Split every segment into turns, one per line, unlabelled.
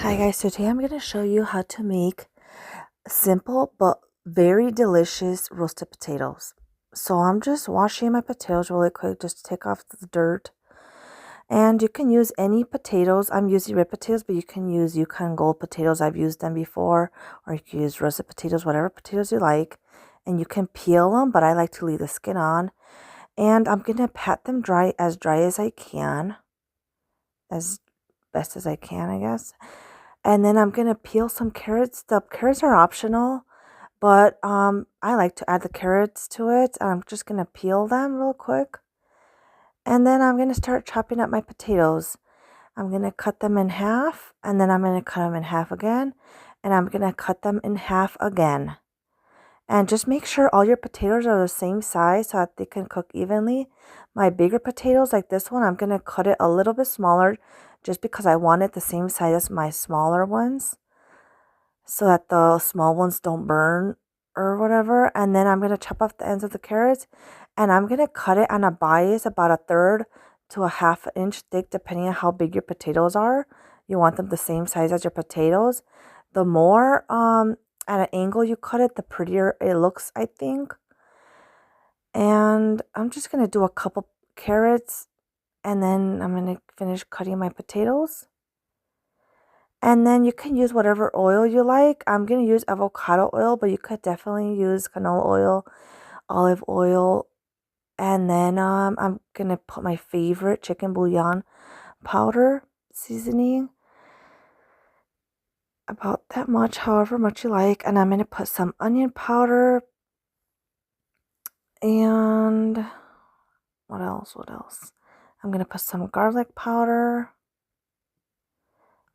Hi guys, so today I'm going to show you how to make simple but very delicious roasted potatoes. So I'm just washing my potatoes really quick just to take off the dirt. And you can use any potatoes. I'm using red potatoes, but you can use Yukon Gold potatoes. I've used them before. Or you can use roasted potatoes, whatever potatoes you like. And you can peel them, but I like to leave the skin on. And I'm going to pat them dry as I can. As best as I can, I guess. And then I'm going to peel some carrots. The carrots are optional, but I like to add the carrots to it. I'm just going to peel them real quick. And then I'm going to start chopping up my potatoes. I'm going to cut them in half, and then I'm going to cut them in half again, and I'm going to cut them in half again. And just make sure all your potatoes are the same size so that they can cook evenly. My bigger potatoes, like this one, I'm going to cut it a little bit smaller just because I want it the same size as my smaller ones so that the small ones don't burn or whatever. And then I'm going to chop off the ends of the carrots and I'm going to cut it on a bias about 1/3 to a 1/2 inch thick depending on how big your potatoes are. You want them the same size as your potatoes. The more at an angle you cut it, the prettier it looks, I think. And I'm just going to do a couple carrots and then I'm going to finish cutting my potatoes. And then you can use whatever oil you like. I'm going to use avocado oil, but you could definitely use canola oil, olive oil. And then I'm going to put my favorite chicken bouillon powder seasoning. About that much, however much you like. And I'm going to put some onion powder. And what else? I'm going to put some garlic powder.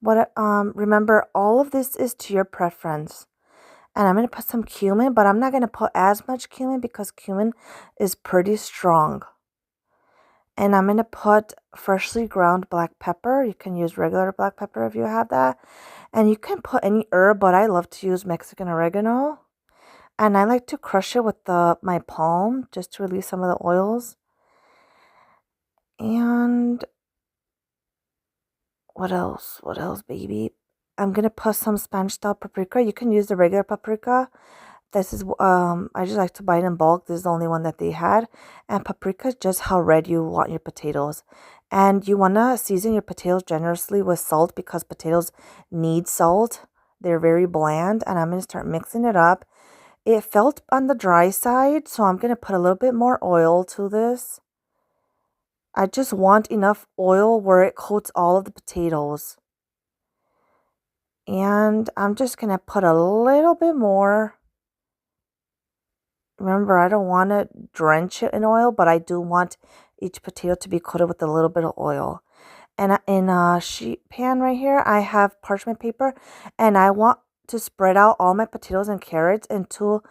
Remember, all of this is to your preference. And I'm going to put some cumin, but I'm not going to put as much cumin because cumin is pretty strong. And I'm going to put freshly ground black pepper. You can use regular black pepper if you have that. And you can put any herb, but I love to use Mexican oregano. And I like to crush it with my palm just to release some of the oils. And what else, baby? I'm going to put some Spanish style paprika. You can use the regular paprika. This is, I just like to buy it in bulk. This is the only one that they had. And paprika is just how red you want your potatoes. And you want to season your potatoes generously with salt because potatoes need salt. They're very bland. And I'm going to start mixing it up. It felt on the dry side, so I'm going to put a little bit more oil to this. I just want enough oil where it coats all of the potatoes. And I'm just going to put a little bit more. Remember, I don't want to drench it in oil, but I do want each potato to be coated with a little bit of oil. And in a sheet pan right here, I have parchment paper. And I want to spread out all my potatoes and carrots into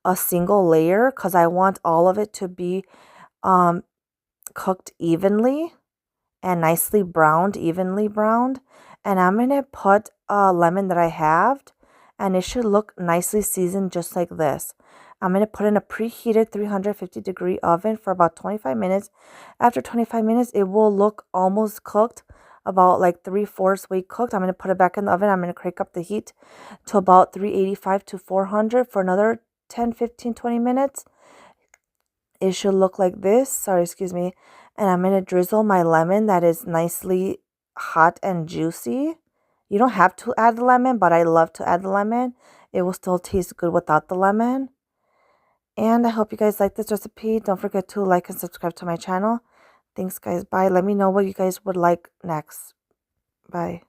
a single layer because I want all of it to be cooked evenly and nicely browned, evenly browned. And I'm going to put a lemon that I halved, and it should look nicely seasoned just like this. I'm going to put in a preheated 350-degree oven for about 25 minutes. After 25 minutes, it will look almost cooked, about like 3/4 way cooked. I'm going to put it back in the oven. I'm going to crank up the heat to about 385 to 400 for another 10, 15, 20 minutes. It should look like this. Sorry, excuse me. And I'm going to drizzle my lemon that is nicely hot and juicy. You don't have to add the lemon, but I love to add the lemon. It will still taste good without the lemon. And I hope you guys like this recipe. Don't forget to like and subscribe to my channel. Thanks, guys. Bye. Let me know what you guys would like next. Bye.